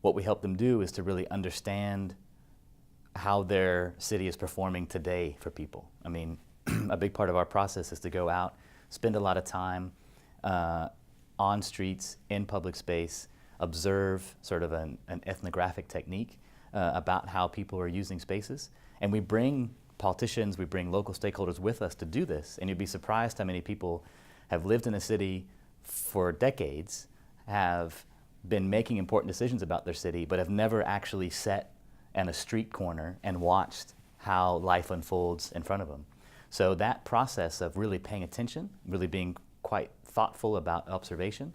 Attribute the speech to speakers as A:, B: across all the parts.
A: what we help them do is to really understand how their city is performing today for people. I mean, a big part of our process is to go out, spend a lot of time on streets, in public space, observe sort of an ethnographic technique about how people are using spaces. And we bring politicians, we bring local stakeholders with us to do this. And you'd be surprised how many people have lived in a city for decades, have been making important decisions about their city, but have never actually sat in a street corner and watched how life unfolds in front of them. So that process of really paying attention, really being quite thoughtful about observation,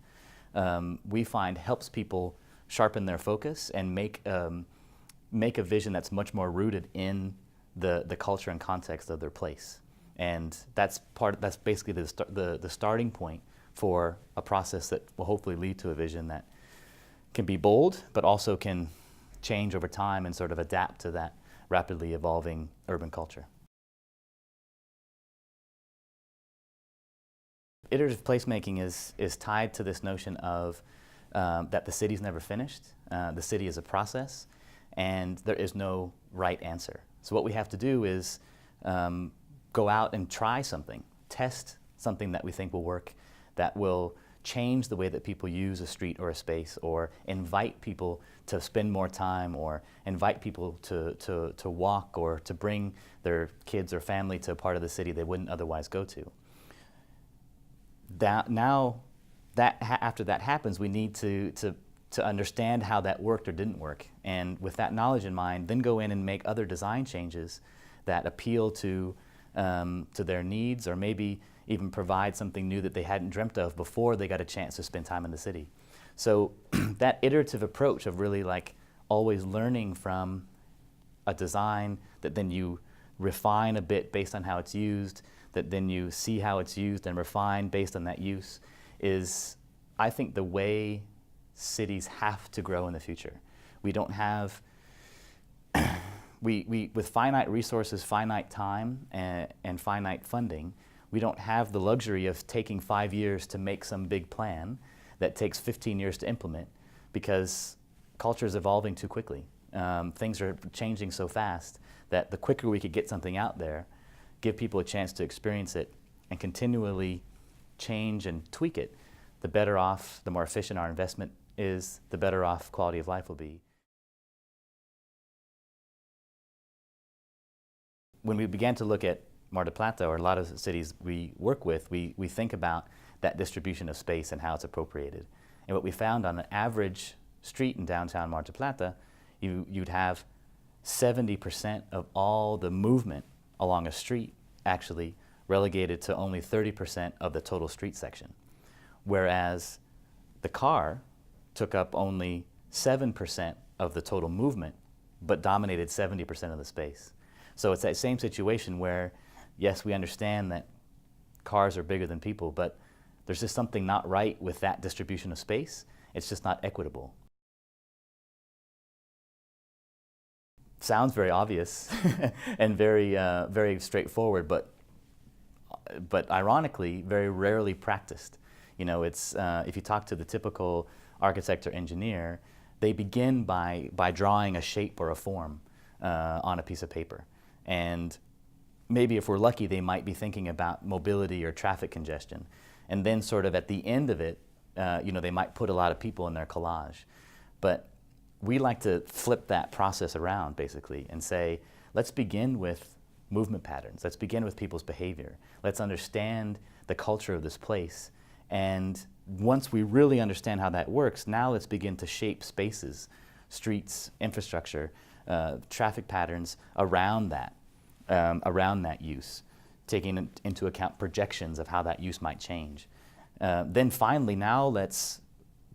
A: we find helps people sharpen their focus and make a vision that's much more rooted in the culture and context of their place. And that's basically the starting point for a process that will hopefully lead to a vision that can be bold, but also can change over time and sort of adapt to that rapidly evolving urban culture. Iterative placemaking is tied to this notion of that the city's never finished, the city is a process, and there is no right answer. So what we have to do is go out and try something, test something that we think will work, that will change the way that people use a street or a space, or invite people to spend more time, or invite people to walk, or to bring their kids or family to a part of the city they wouldn't otherwise go to. After that happens, we need to understand how that worked or didn't work. And with that knowledge in mind, then go in and make other design changes that appeal to their needs, or maybe even provide something new that they hadn't dreamt of before they got a chance to spend time in the city. So that iterative approach of really like always learning from a design that then you refine a bit based on how it's used, that then you see how it's used and refine based on that use, is, I think, the way cities have to grow in the future. We don't have, with finite resources, finite time, and finite funding, we don't have the luxury of taking 5 years to make some big plan that takes 15 years to implement, because culture is evolving too quickly. Things are changing so fast that the quicker we could get something out there, give people a chance to experience it, and continually change and tweak it, the better off, the more efficient our investment is, the better off quality of life will be. When we began to look at Mar del Plata, or a lot of the cities we work with, we think about that distribution of space and how it's appropriated. And what we found on an average street in downtown Mar del Plata, you'd have 70% of all the movement along a street actually relegated to only 30% of the total street section. Whereas the car took up only 7% of the total movement, but dominated 70% of the space. So it's that same situation where, yes, we understand that cars are bigger than people, but there's just something not right with that distribution of space. It's just not equitable. Sounds very obvious and very straightforward, but ironically, very rarely practiced. You know, it's if you talk to the typical architect or engineer, they begin by drawing a shape or a form on a piece of paper. And maybe if we're lucky, they might be thinking about mobility or traffic congestion. And then sort of at the end of it, you know, they might put a lot of people in their collage. But we like to flip that process around, basically, and say, let's begin with movement patterns. Let's begin with people's behavior. Let's understand the culture of this place. And once we really understand how that works, now let's begin to shape spaces, streets, infrastructure, traffic patterns around that use, taking into account projections of how that use might change. Then finally, now let's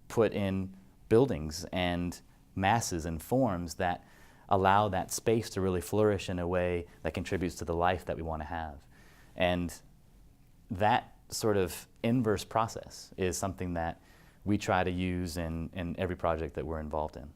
A: put in buildings and masses and forms that allow that space to really flourish in a way that contributes to the life that we want to have. And that sort of inverse process is something that we try to use in every project that we're involved in.